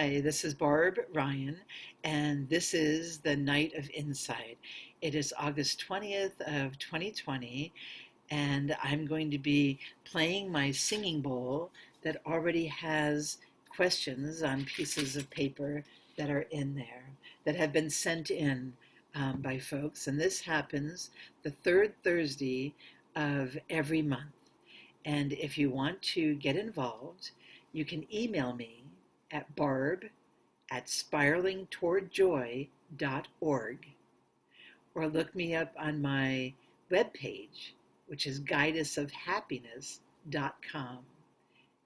Hi, this is Barb Ryan, and this is the Night of Insight. It is August 20th of 2020, and I'm going to be playing my singing bowl that already has questions on pieces of paper that are in there that have been sent in by folks. And this happens the third Thursday of every month. And if you want to get involved, you can email me at barb@spiralingtowardjoy.org or look me up on my webpage, which is guideusofhappiness.com.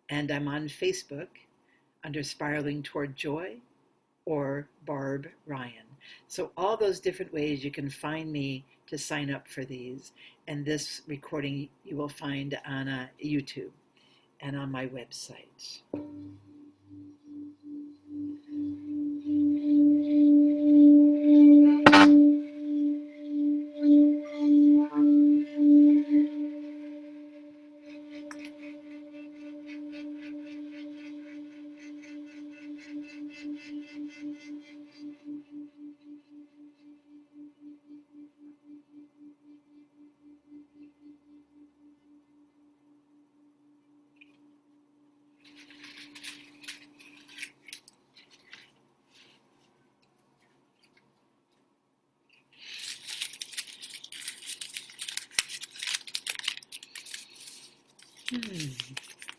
And I'm on Facebook under Spiraling Toward Joy or Barb Ryan. So all those different ways you can find me to sign up for these. And this recording you will find on YouTube and on my website.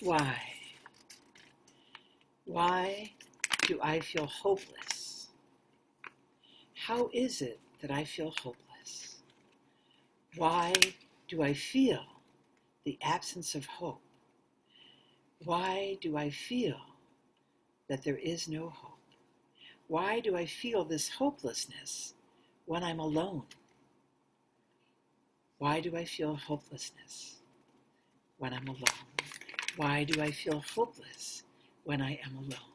Why? Why do I feel hopeless? How is it that I feel hopeless? Why do I feel the absence of hope? Why do I feel that there is no hope? Why do I feel this hopelessness when I'm alone? Why do I feel hopelessness when I'm alone? Why do I feel hopeless when I am alone?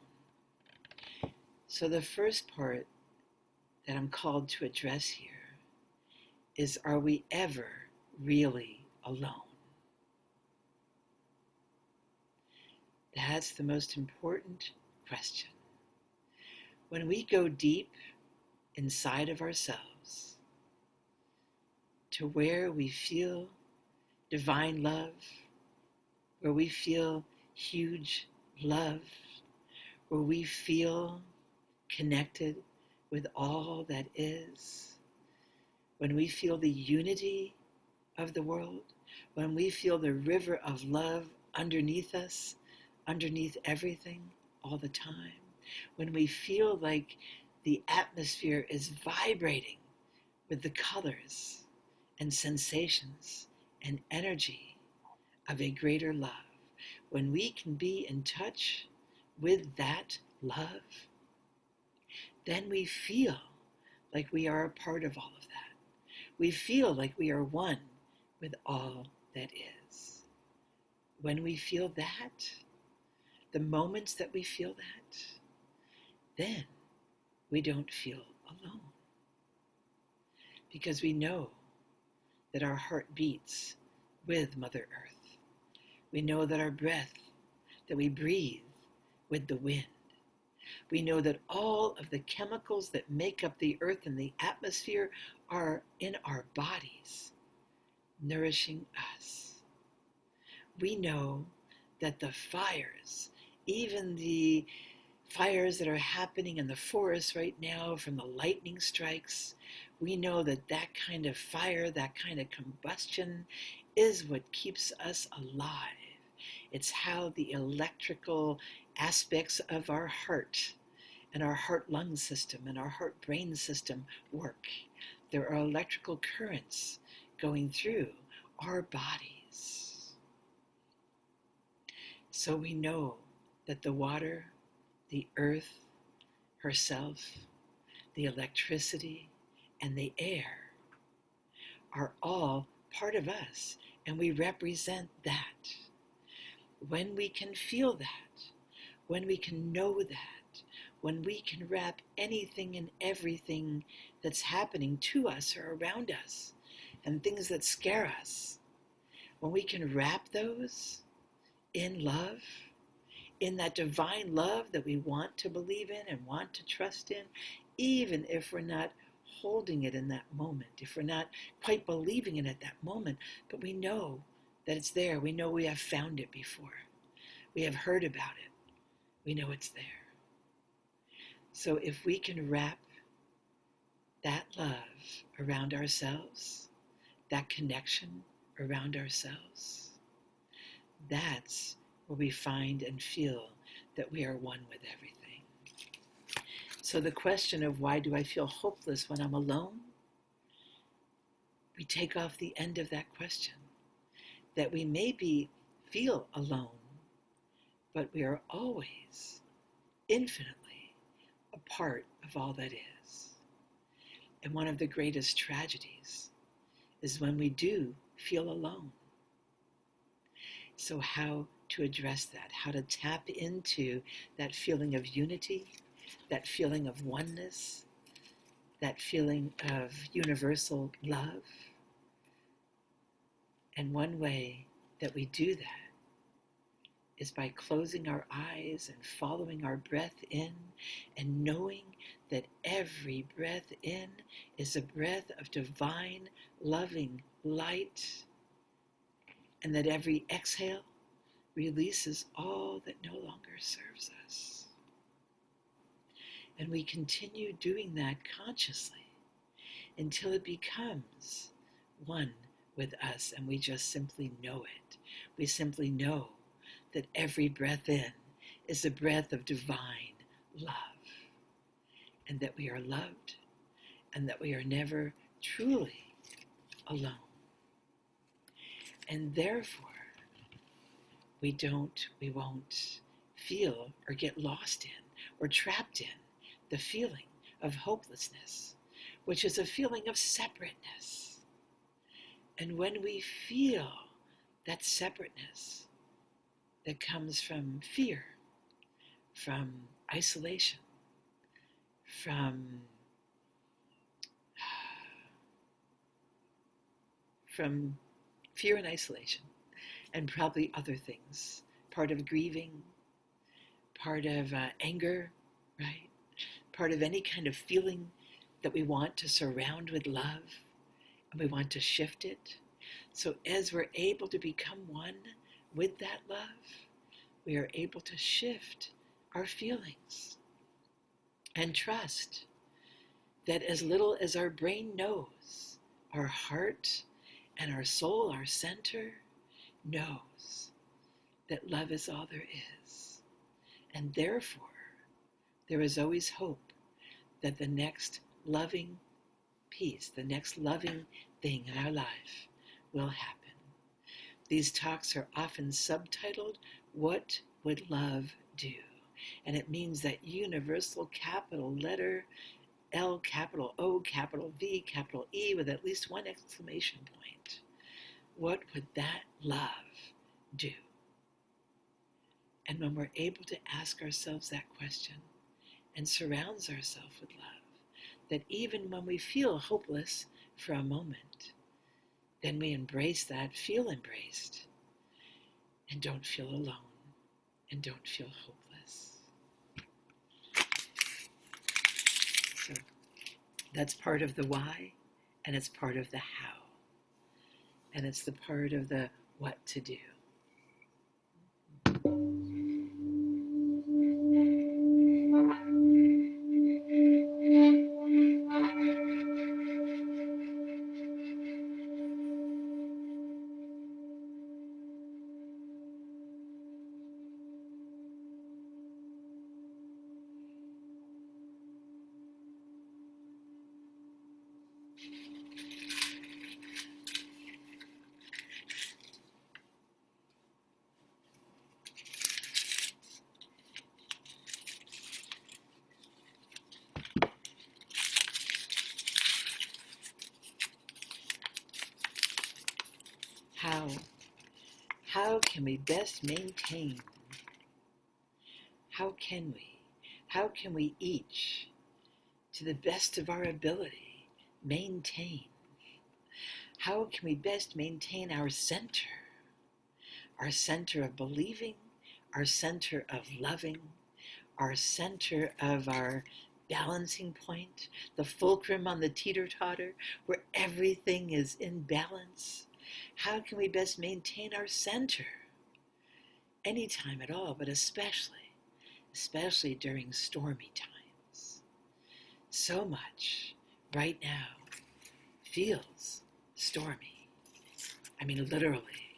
So the first part that I'm called to address here is, are we ever really alone? That's the most important question. When we go deep inside of ourselves to where we feel divine love, where we feel huge love, where we feel connected with all that is, when we feel the unity of the world, when we feel the river of love underneath us, underneath everything all the time, when we feel like the atmosphere is vibrating with the colors and sensations and energy of a greater love, when we can be in touch with that love, then we feel like we are a part of all of that. We feel like we are one with all that is. When we feel that, the moments that we feel that, then we don't feel alone. Because we know that our heart beats with Mother Earth. We know that our breath, that we breathe with the wind. We know that all of the chemicals that make up the earth and the atmosphere are in our bodies, nourishing us. We know that the fires, even the fires that are happening in the forest right now from the lightning strikes, we know that that kind of fire, that kind of combustion is what keeps us alive. It's how the electrical aspects of our heart and our heart-lung system and our heart-brain system work. There are electrical currents going through our bodies. So we know that the water, the earth herself, the electricity, and the air are all part of us, and we represent that. When we can feel that, when we can know that, when we can wrap anything and everything that's happening to us or around us, and things that scare us, when we can wrap those in love, in that divine love that we want to believe in and want to trust in, even if we're not holding it in that moment, if we're not quite believing it at that moment, but we know that it's there. We know we have found it before. We have heard about it. We know it's there. So if we can wrap that love around ourselves, that connection around ourselves, that's where we find and feel that we are one with everything. So the question of why do I feel hopeless when I'm alone? We take off the end of that question. That we maybe feel alone, but we are always infinitely a part of all that is. And one of the greatest tragedies is when we do feel alone. So how to address that, how to tap into that feeling of unity, that feeling of oneness, that feeling of universal love. And one way that we do that is by closing our eyes and following our breath in and knowing that every breath in is a breath of divine, loving light, and that every exhale releases all that no longer serves us. And we continue doing that consciously until it becomes one with us and we just simply know it. We simply know that every breath in is a breath of divine love, and that we are loved, and that we are never truly alone. And therefore, we won't feel or get lost in or trapped in the feeling of hopelessness, which is a feeling of separateness. And when we feel that separateness that comes from fear, from isolation, from fear and isolation, and probably other things, part of grieving, part of anger, right? Part of any kind of feeling that we want to surround with love, and we want to shift it. So as we're able to become one with that love, we are able to shift our feelings and trust that as little as our brain knows, our heart and our soul, our center, knows that love is all there is. And therefore, there is always hope that the next loving piece, the next loving thing in our life will happen. These talks are often subtitled, What Would Love Do? And it means that universal capital letter L, capital O, capital V, capital E, with at least one exclamation point. What would that love do? And when we're able to ask ourselves that question and surrounds ourselves with love, that even when we feel hopeless for a moment, then we embrace that, feel embraced, and don't feel alone, and don't feel hopeless. So that's part of the why, and it's part of the how, and it's the part of the what to do. How can we best maintain? How can we each, to the best of our ability, maintain? How can we best maintain our center of believing, our center of loving, our center of our balancing point, the fulcrum on the teeter-totter, where everything is in balance. How can we best maintain our center? Anytime at all, but especially during stormy times. So much right now feels stormy. I mean, literally,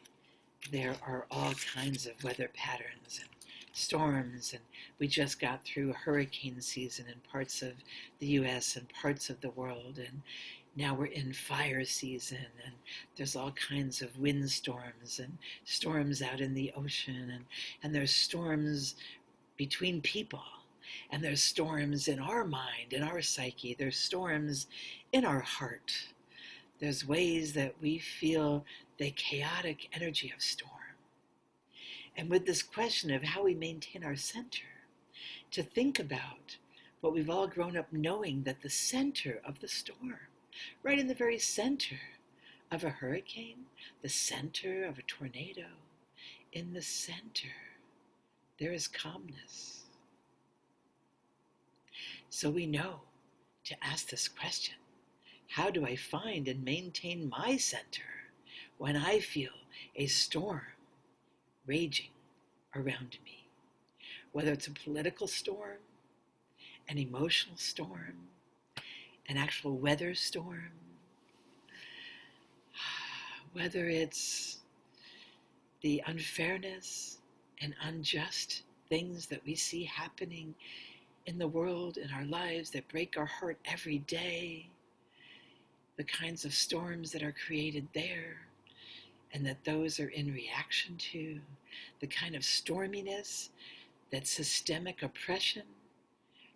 there are all kinds of weather patterns and storms, and we just got through hurricane season in parts of the US and parts of the world, and now we're in fire season, and there's all kinds of windstorms and storms out in the ocean, and there's storms between people, and there's storms in our mind, in our psyche, there's storms in our heart. There's ways that we feel the chaotic energy of storm. And with this question of how we maintain our center, to think about what we've all grown up knowing, that the center of the storm, right in the very center of a hurricane, the center of a tornado, in the center, there is calmness. So we know to ask this question: how do I find and maintain my center when I feel a storm raging around me? Whether it's a political storm, an emotional storm, an actual weather storm, whether it's the unfairness and unjust things that we see happening in the world, in our lives, that break our heart every day, the kinds of storms that are created there, and that those are in reaction to the kind of storminess that systemic oppression,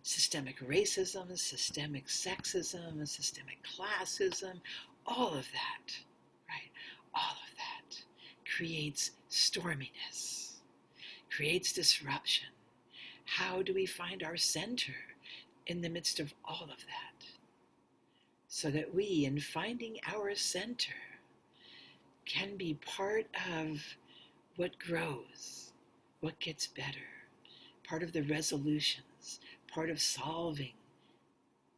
systemic racism, systemic sexism, systemic classism, all of that, right? All of that creates storminess, creates disruption. How do we find our center in the midst of all of that? So that we, in finding our center, can be part of what grows, what gets better, part of the resolutions, part of solving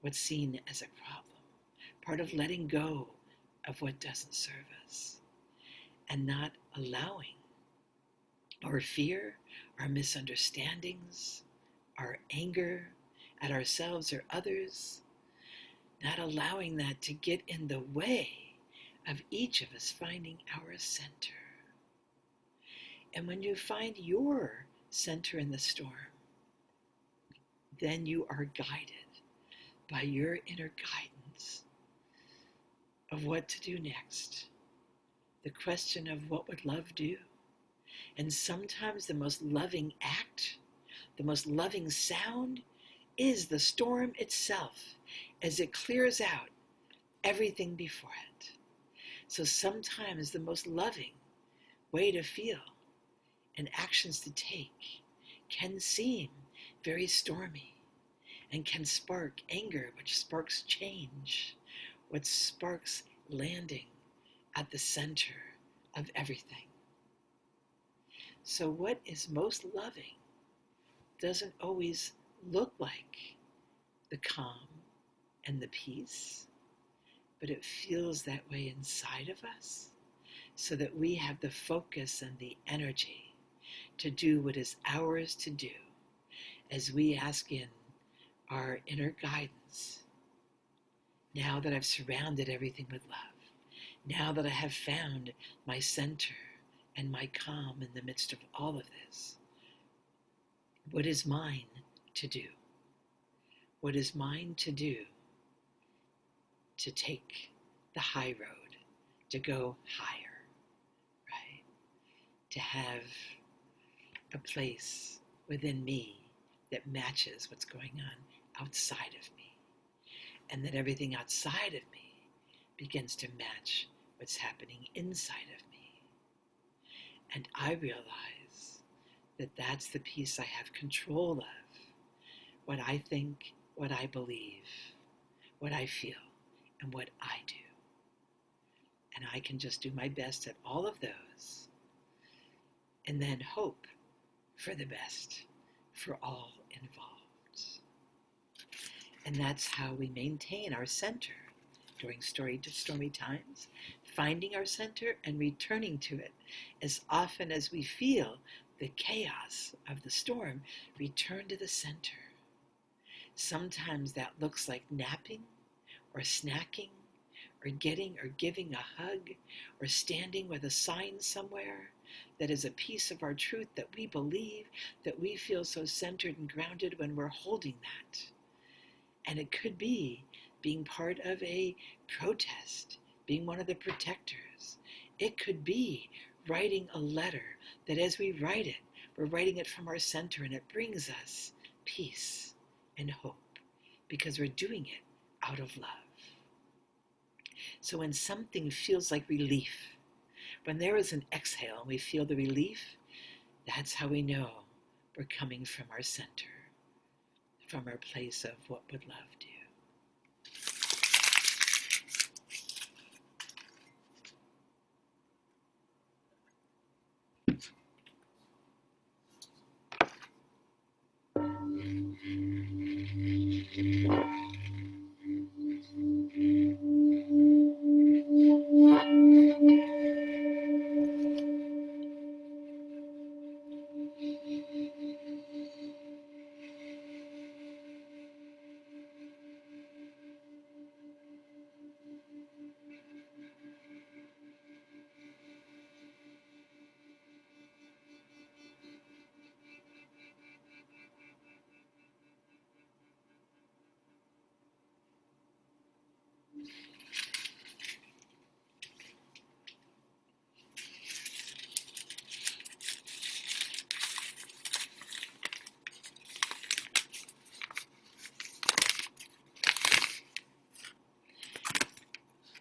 what's seen as a problem, part of letting go of what doesn't serve us, and not allowing our fear, our misunderstandings, our anger at ourselves or others, not allowing that to get in the way of each of us finding our center. And when you find your center in the storm, then you are guided by your inner guidance of what to do next. The question of what would love do? And sometimes the most loving act, the most loving sound, is the storm itself as it clears out everything before it. So sometimes the most loving way to feel and actions to take can seem very stormy and can spark anger, which sparks change, which sparks landing at the center of everything. So what is most loving doesn't always look like the calm and the peace, but it feels that way inside of us, so that we have the focus and the energy to do what is ours to do as we ask in our inner guidance. Now that I've surrounded everything with love, now that I have found my center and my calm in the midst of all of this, what is mine to do? What is mine to do to take the high road, to go higher, right? To have a place within me that matches what's going on outside of me, and that everything outside of me begins to match what's happening inside of me. And I realize that that's the piece I have control of. What I think, what I believe, what I feel, and what I do. And I can just do my best at all of those, and then hope for the best, for all involved. And that's how we maintain our center during stormy times, finding our center and returning to it as often as we feel the chaos of the storm. Return to the center. Sometimes that looks like napping or snacking or getting or giving a hug or standing with a sign somewhere that is a piece of our truth that we believe, that we feel so centered and grounded when we're holding that. And it could be being part of a protest, being one of the protectors. It could be writing a letter that as we write it, we're writing it from our center and it brings us peace and hope because we're doing it out of love. So when something feels like relief, when there is an exhale and we feel the relief, that's how we know we're coming from our center, from our place of what would love do.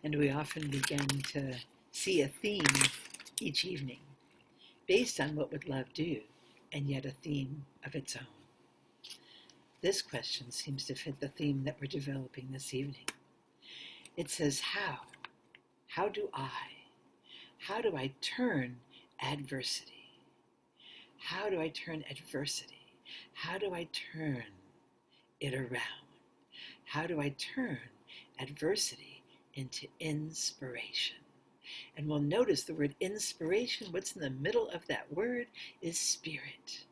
And we often begin to see a theme each evening based on what would love do, and yet a theme of its own. This question seems to fit the theme that we're developing this evening. It says, how? How do I turn adversity? How do I turn adversity? How do I turn it around? How do I turn adversity into inspiration? And we'll notice the word inspiration, what's in the middle of that word is spirit.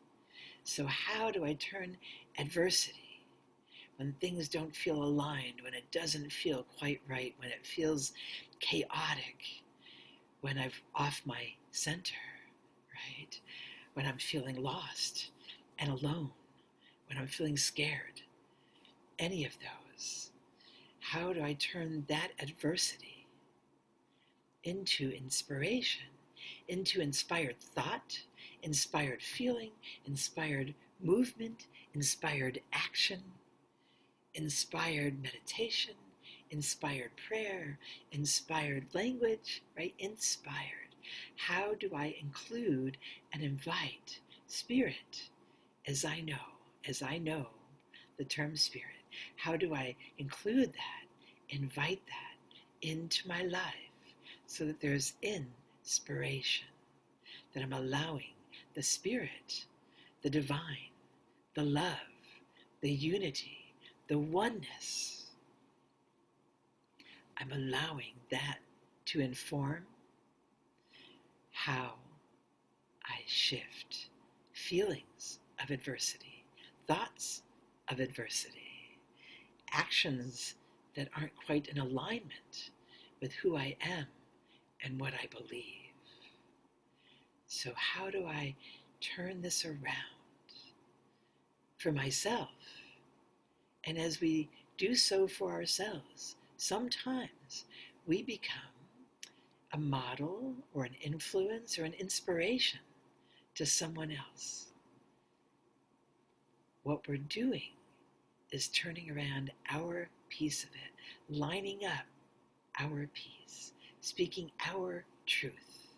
So how do I turn adversity when things don't feel aligned, when it doesn't feel quite right, when it feels chaotic, when I'm off my center, right? When I'm feeling lost and alone, when I'm feeling scared, any of those. How do I turn that adversity into inspiration, into inspired thought, inspired feeling, inspired movement, inspired action, inspired meditation, inspired prayer, inspired language, right? Inspired. How do I include and invite spirit as I know the term spirit? How do I include that, invite that into my life so that there's inspiration, that I'm allowing the spirit, the divine, the love, the unity, the oneness. I'm allowing that to inform how I shift feelings of adversity, thoughts of adversity, actions that aren't quite in alignment with who I am and what I believe. So how do I turn this around for myself? And as we do so for ourselves, sometimes we become a model or an influence or an inspiration to someone else. What we're doing is turning around our piece of it, lining up our piece, speaking our truth.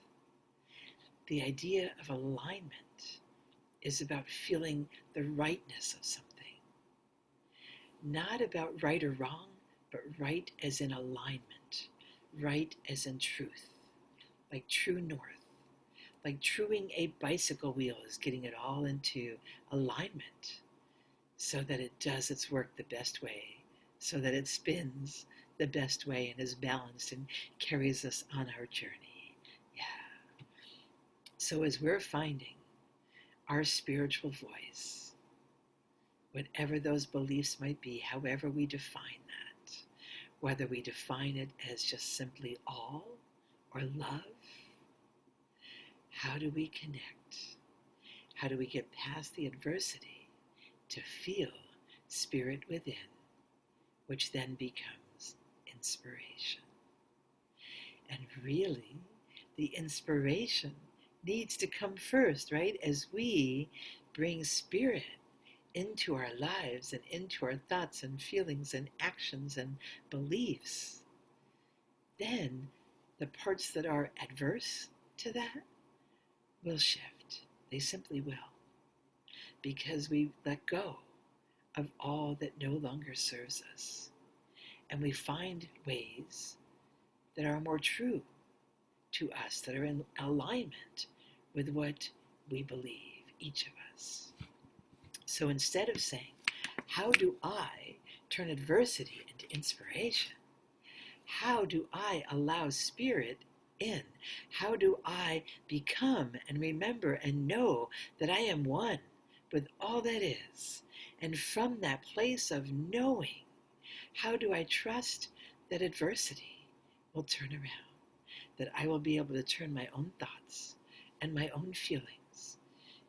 The idea of alignment is about feeling the rightness of something. Not about right or wrong, but right as in alignment, right as in truth, like true north, like truing a bicycle wheel, is getting it all into alignment so that it does its work the best way, so that it spins the best way and is balanced and carries us on our journey. Yeah. So as we're finding our spiritual voice, whatever those beliefs might be, however we define that, whether we define it as just simply all or love, how do we connect? How do we get past the adversity to feel spirit within, which then becomes inspiration? And really, the inspiration needs to come first, right? As we bring spirit into our lives and into our thoughts and feelings and actions and beliefs, then the parts that are adverse to that will shift. They simply will. Because we let go of all that no longer serves us. And we find ways that are more true to us, that are in alignment with what we believe, each of us. So instead of saying, how do I turn adversity into inspiration? How do I allow spirit in? How do I become and remember and know that I am one with all that is? And from that place of knowing, how do I trust that adversity will turn around? That I will be able to turn my own thoughts and my own feelings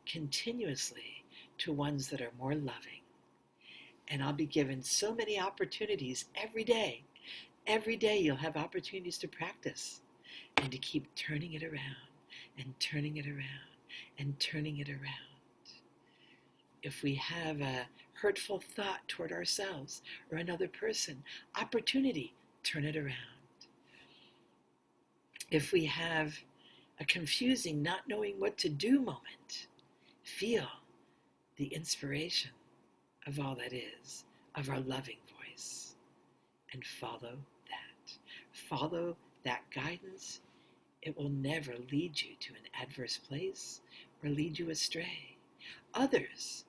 continuously to ones that are more loving. And I'll be given so many opportunities every day. Every day you'll have opportunities to practice and to keep turning it around and turning it around and turning it around. If we have a hurtful thought toward ourselves or another person, opportunity, turn it around. If we have a confusing, not knowing what to do moment, feel the inspiration of all that is, of our loving voice, and follow that. Follow that guidance. It will never lead you to an adverse place or lead you astray. Others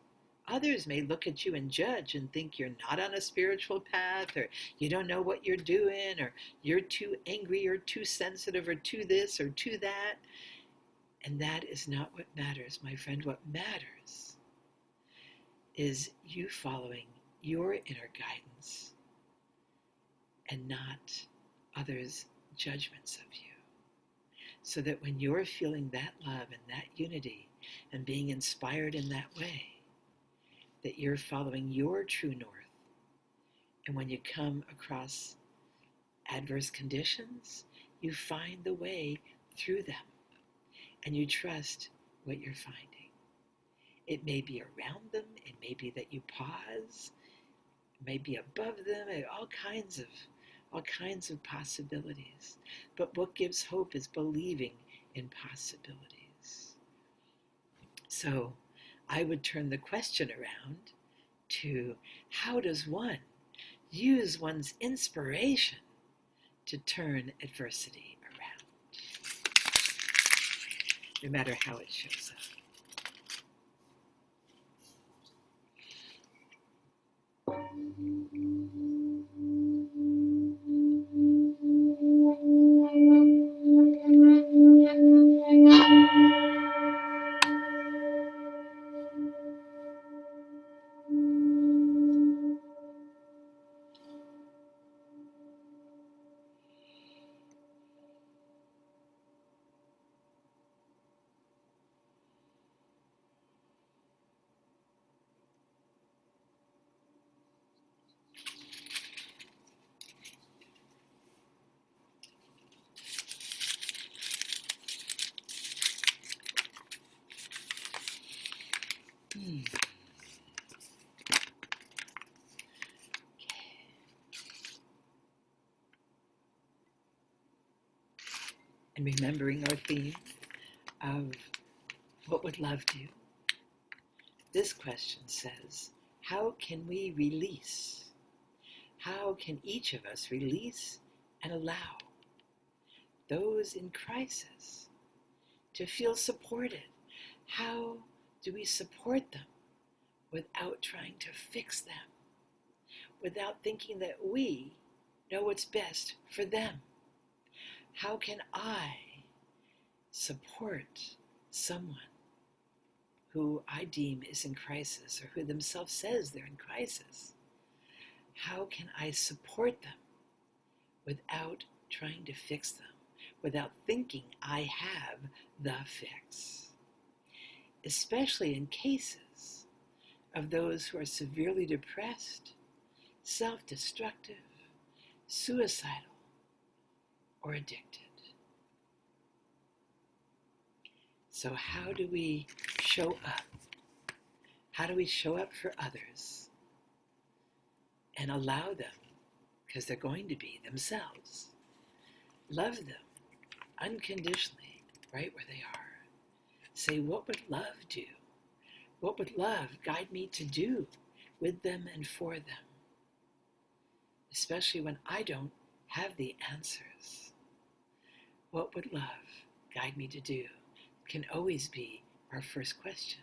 may look at you and judge and think you're not on a spiritual path, or you don't know what you're doing, or you're too angry or too sensitive or too this or too that. And that is not what matters, my friend. What matters is you following your inner guidance and not others' judgments of you. So that when you're feeling that love and that unity and being inspired in that way, that you're following your true north. And when you come across adverse conditions, you find the way through them and you trust what you're finding. It may be around them, it may be that you pause, it may be above them, all kinds of possibilities. But what gives hope is believing in possibilities. So I would turn the question around to, how does one use one's inspiration to turn adversity around, no matter how it shows up? And remembering our theme of what would love do, this question says, how can we release? How can each of us release and allow those in crisis to feel supported. How do we support them without trying to fix them, without thinking that we know what's best for them? How can I support someone who I deem is in crisis or who themselves says they're in crisis? How can I support them without trying to fix them, without thinking I have the fix? Especially in cases of those who are severely depressed, self-destructive, suicidal, or addicted. So how do we show up? How do we show up for others and allow them, because they're going to be themselves, love them unconditionally right where they are? Say, what would love do? What would love guide me to do with them and for them? Especially when I don't have the answers. What would love guide me to do? Can always be our first question.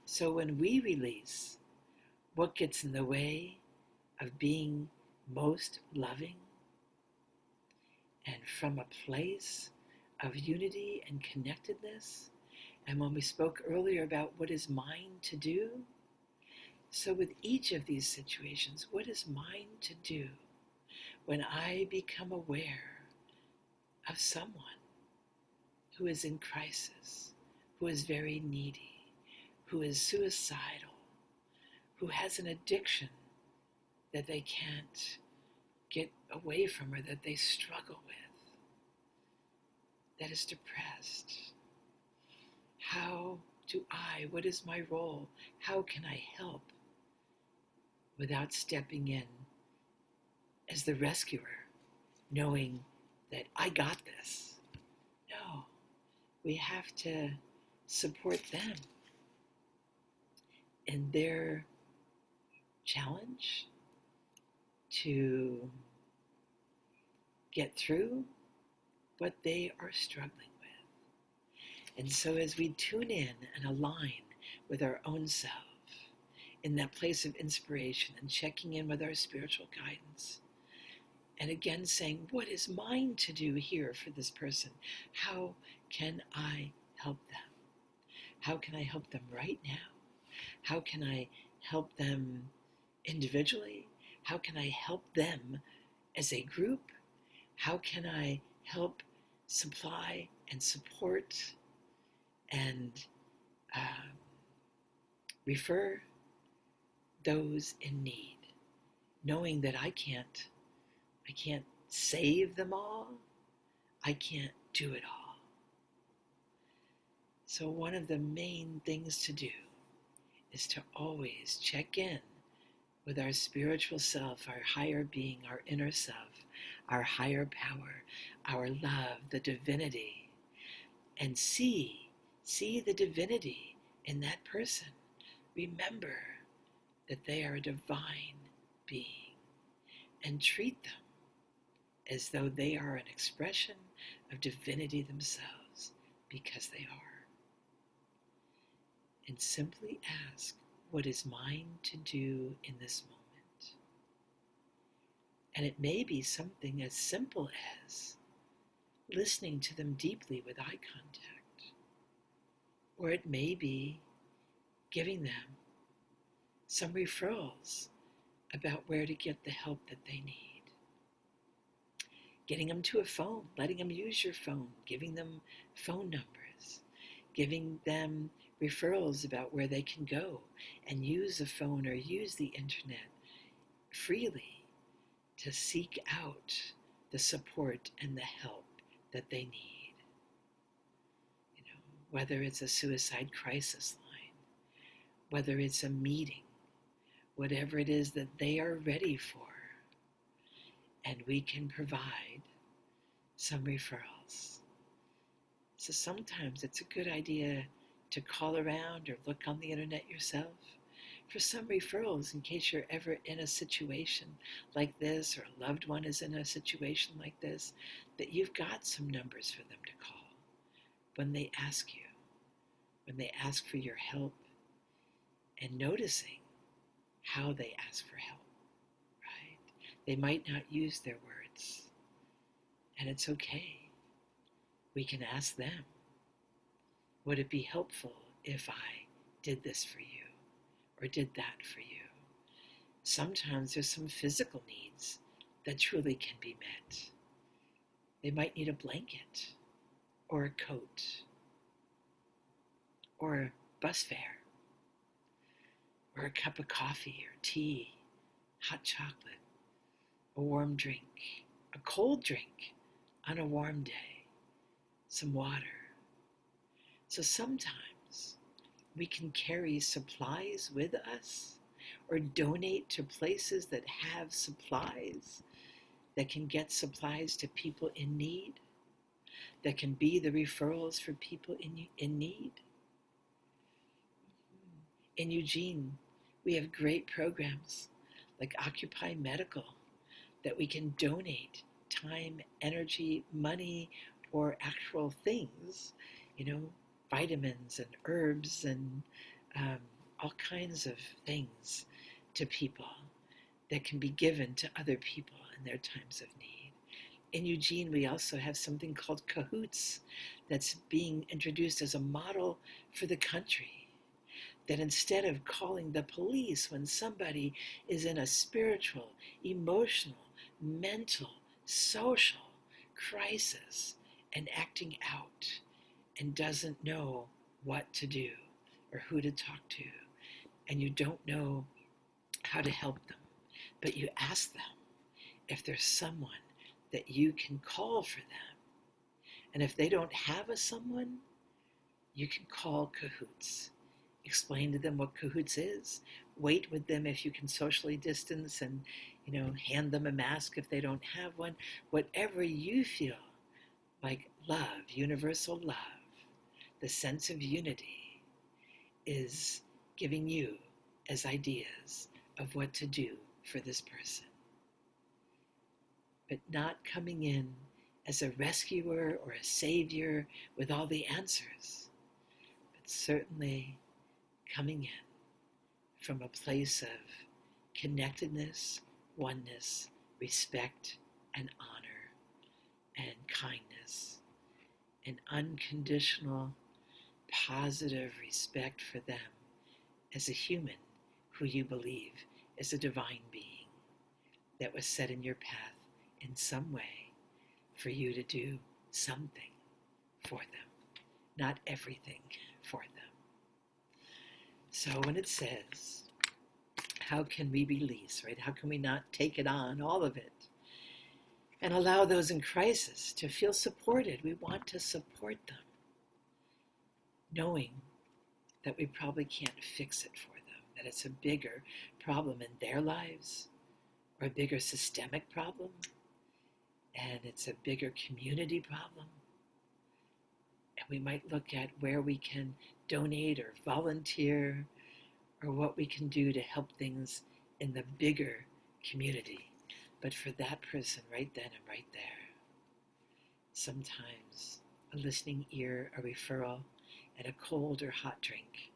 So when we release what gets in the way of being most loving, and from a place of unity and connectedness, and when we spoke earlier about what is mine to do, so with each of these situations, what is mine to do when I become aware of someone who is in crisis, who is very needy, who is suicidal, who has an addiction that they can't get away from or that they struggle with, that is depressed? How do what is my role? How can I help without stepping in as the rescuer, knowing that I got this? No, we have to support them in their challenge to get through what they are struggling with. And so as we tune in and align with our own self in that place of inspiration and checking in with our spiritual guidance, and again saying, what is mine to do here for this person? How can I help them? How can I help them right now? How can I help them individually? How can I help them as a group? How can I help supply and support and refer those in need, knowing that I can't save them all. I can't do it all. So one of the main things to do is to always check in with our spiritual self, our higher being, our inner self, our higher power, our love, the divinity, and see the divinity in that person. Remember that they are a divine being, and treat them as though they are an expression of divinity themselves, because they are. And simply ask, what is mine to do in this moment? And it may be something as simple as listening to them deeply with eye contact. Or it may be giving them some referrals about where to get the help that they need. Getting them to a phone, letting them use your phone, giving them phone numbers, giving them referrals about where they can go and use a phone or use the internet freely to seek out the support and the help that they need. You know, whether it's a suicide crisis line, whether it's a meeting, whatever it is that they are ready for, and we can provide some referrals. So sometimes it's a good idea to call around or look on the internet yourself for some referrals in case you're ever in a situation like this, or a loved one is in a situation like this, that you've got some numbers for them to call, when they ask you, when they ask for your help, and noticing how they ask for help, right? They might not use their words, and it's okay. We can ask them, would it be helpful if I did this for you or did that for you? Sometimes there's some physical needs that truly can be met. They might need a blanket or a coat or a bus fare or a cup of coffee or tea, hot chocolate, a warm drink, a cold drink on a warm day, some water. So sometimes we can carry supplies with us or donate to places that have supplies, that can get supplies to people in need, that can be the referrals for people in need. In Eugene, we have great programs like Occupy Medical that we can donate time, energy, money, or actual things, vitamins and herbs and all kinds of things to people that can be given to other people in their times of need. In Eugene, we also have something called Cahoots that's being introduced as a model for the country, that instead of calling the police when somebody is in a spiritual, emotional, mental, social crisis and acting out and doesn't know what to do or who to talk to, and you don't know how to help them, but you ask them if there's someone that you can call for them. And if they don't have a someone, you can call Cahoots. Explain to them what Cahoots is. Wait with them if you can socially distance and, hand them a mask if they don't have one. Whatever you feel like love, universal love, the sense of unity is giving you as ideas of what to do for this person. But not coming in as a rescuer or a savior with all the answers, but certainly coming in from a place of connectedness, oneness, respect, and honor, and kindness, and unconditional, positive respect for them as a human who you believe is a divine being that was set in your path in some way for you to do something for them, not everything for them. So when it says, how can we release, right? How can we not take it on, all of it, and allow those in crisis to feel supported? We want to support them, knowing that we probably can't fix it for them, that it's a bigger problem in their lives, or a bigger systemic problem, and it's a bigger community problem. And we might look at where we can donate or volunteer, or what we can do to help things in the bigger community. But for that person right then and right there, sometimes a listening ear, a referral, and a cold or hot drink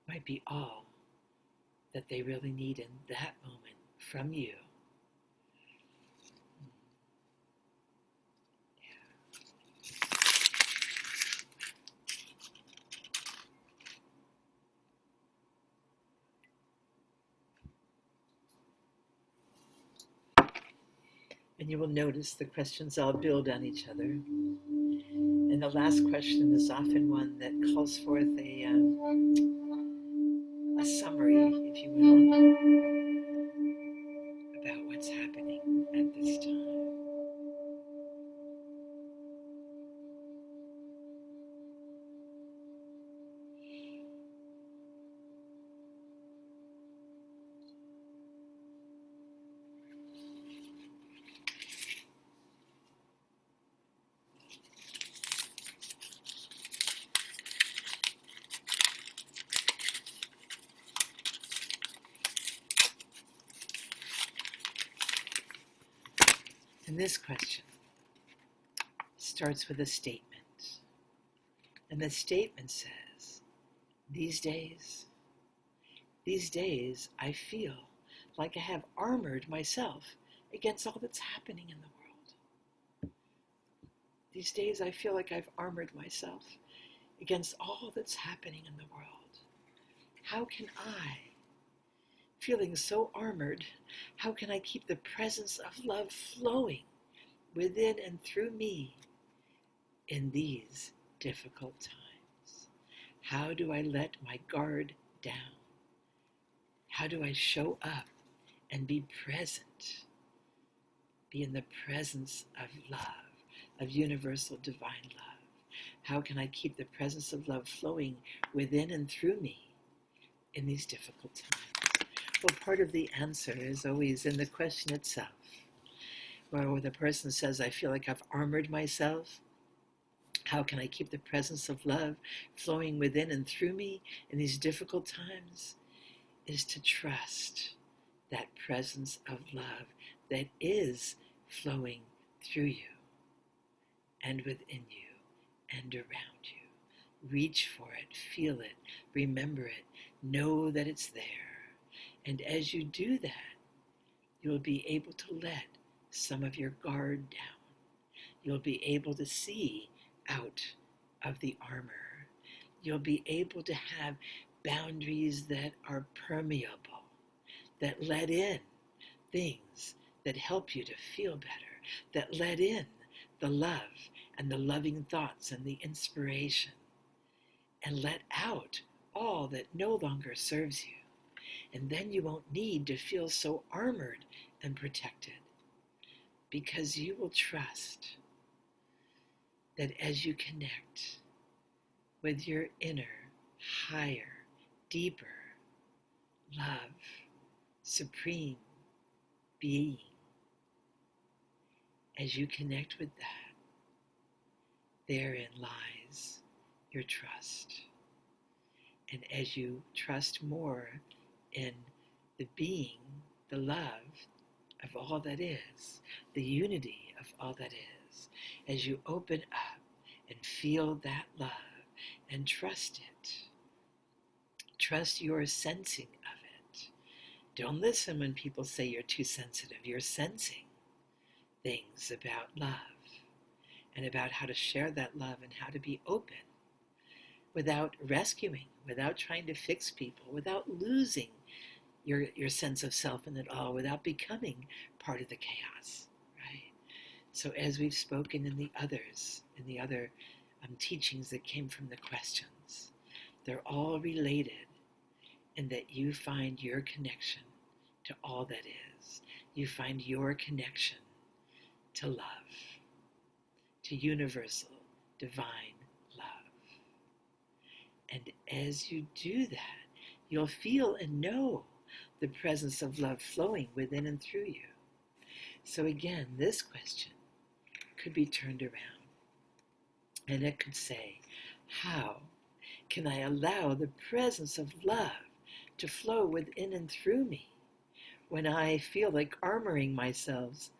might be all that they really need in that moment from you. And you will notice the questions all build on each other. And the last question is often one that calls forth a summary, if you will, about what's happening at this time. And this question starts with a statement. And the statement says, these days I feel like I have armored myself against all that's happening in the world. These days I feel like I've armored myself against all that's happening in the world. How can I, feeling so armored, how can I keep the presence of love flowing within and through me in these difficult times? How do I let my guard down? How do I show up and be present? Be in the presence of love, of universal divine love. How can I keep the presence of love flowing within and through me in these difficult times? Well, part of the answer is always in the question itself, where the person says, I feel like I've armored myself. How can I keep the presence of love flowing within and through me in these difficult times? Is to trust that presence of love that is flowing through you and within you and around you. Reach for it, feel it, remember it, know that it's there. And as you do that, you'll be able to let some of your guard down. You'll be able to see out of the armor. You'll be able to have boundaries that are permeable, that let in things that help you to feel better, that let in the love and the loving thoughts and the inspiration, and let out all that no longer serves you. And then you won't need to feel so armored and protected, because you will trust that as you connect with your inner, higher, deeper love, supreme being, as you connect with that, therein lies your trust. And as you trust more in the being, the love of all that is, the unity of all that is, as you open up and feel that love and trust it, trust your sensing of it. Don't listen when people say you're too sensitive. You're sensing things about love and about how to share that love and how to be open without rescuing, without trying to fix people, without losing your sense of self in it all, without becoming part of the chaos, right? So as we've spoken in the other teachings that came from the questions, they're all related in that you find your connection to all that is. You find your connection to love, to universal, divine love. And as you do that, you'll feel and know the presence of love flowing within and through you. So again, this question could be turned around, and it could say, how can I allow the presence of love to flow within and through me when I feel like armoring myself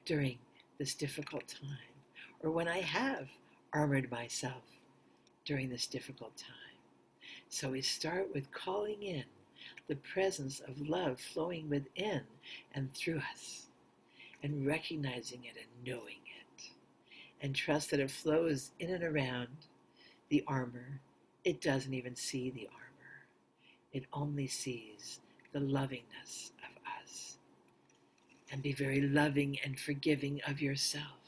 during this difficult time, or when I have armored myself during this difficult time? So we start with calling in the presence of love flowing within and through us, and recognizing it and knowing it, and trust that it flows in and around the armor. It doesn't even see the armor. It only sees the lovingness of us. And be very loving and forgiving of yourself.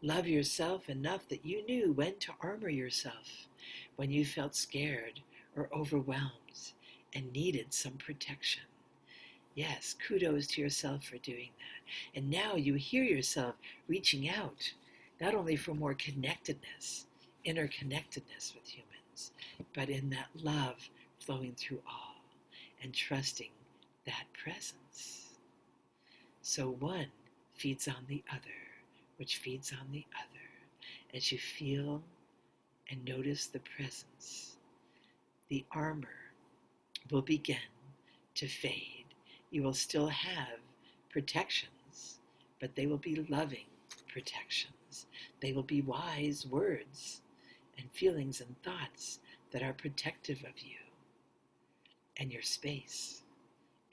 Love yourself enough that you knew when to armor yourself when you felt scared or overwhelmed and needed some protection. Yes, kudos to yourself for doing that. And now you hear yourself reaching out, not only for more connectedness, interconnectedness with humans, but in that love flowing through all and trusting that presence. So one feeds on the other, which feeds on the other. As you feel and notice the presence, the armor will begin to fade. You will still have protections, but they will be loving protections. They will be wise words and feelings and thoughts that are protective of you and your space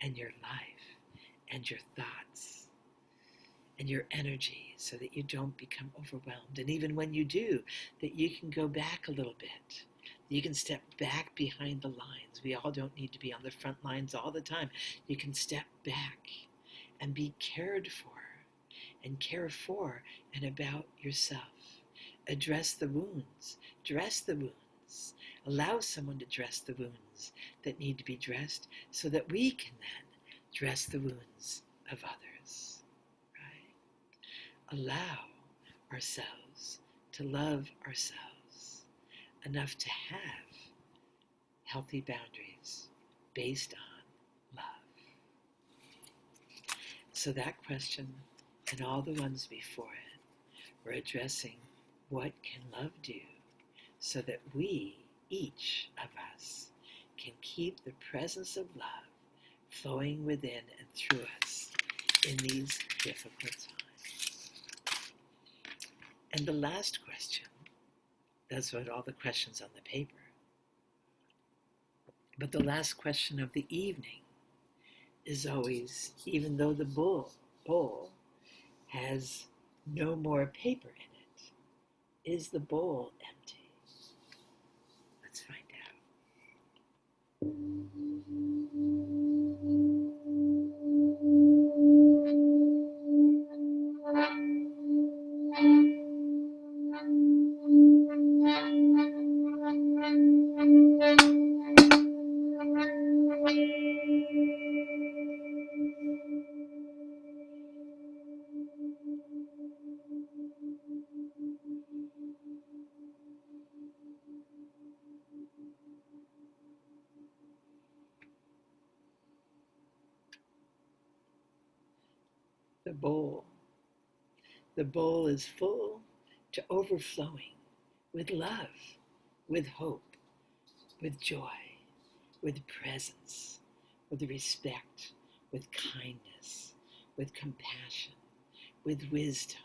and your life and your thoughts and your energy, so that you don't become overwhelmed. And even when you do, that you can go back a little bit. You can step back behind the lines. We all don't need to be on the front lines all the time. You can step back and be cared for and care for and about yourself. Address the wounds. Dress the wounds. Allow someone to dress the wounds that need to be dressed, so that we can then dress the wounds of others. Right? Allow ourselves to love ourselves enough to have healthy boundaries based on love. So that question and all the ones before it were addressing, what can love do so that we, each of us, can keep the presence of love flowing within and through us in these difficult times. And the last question, that's what all the questions on the paper, but the last question of the evening is always, even though the bowl has no more paper in it, is the bowl empty? Let's find out. The bowl. The bowl is full to overflowing with love, with hope, with joy, with presence, with respect, with kindness, with compassion, with wisdom.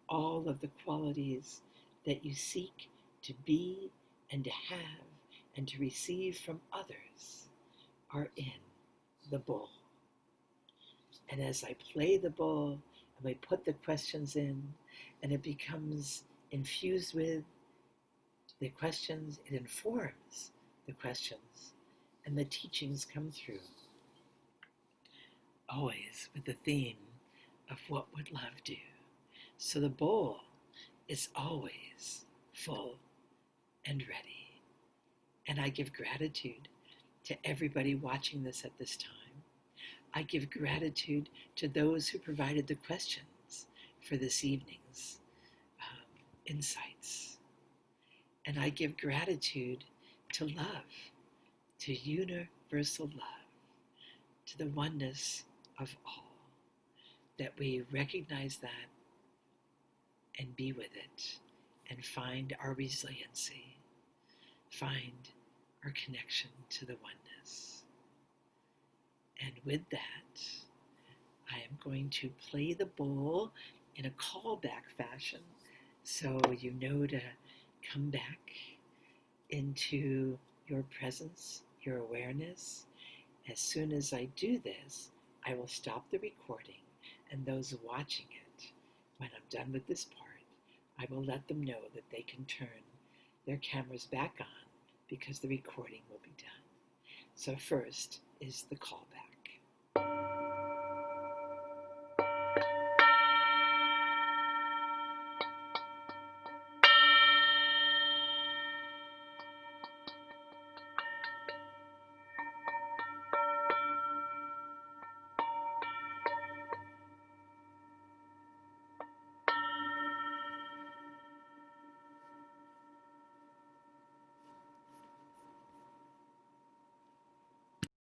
All of the qualities that you seek to be and to have and to receive from others are in the bowl. And as I play the bowl and we put the questions in, and it becomes infused with the questions, it informs the questions, and the teachings come through, always with the theme of what would love do. So the bowl is always full and ready. And I give gratitude to everybody watching this at this time. I give gratitude to those who provided the questions for this evening's insights. And I give gratitude to love, to universal love, to the oneness of all, that we recognize that and be with it and find our resiliency, find our connection to the oneness. And with that, I am going to play the bowl in a callback fashion, so you know to come back into your presence, your awareness. As soon as I do this, I will stop the recording, and those watching it, when I'm done with this part, I will let them know that they can turn their cameras back on, because the recording will be done. So first is the callback.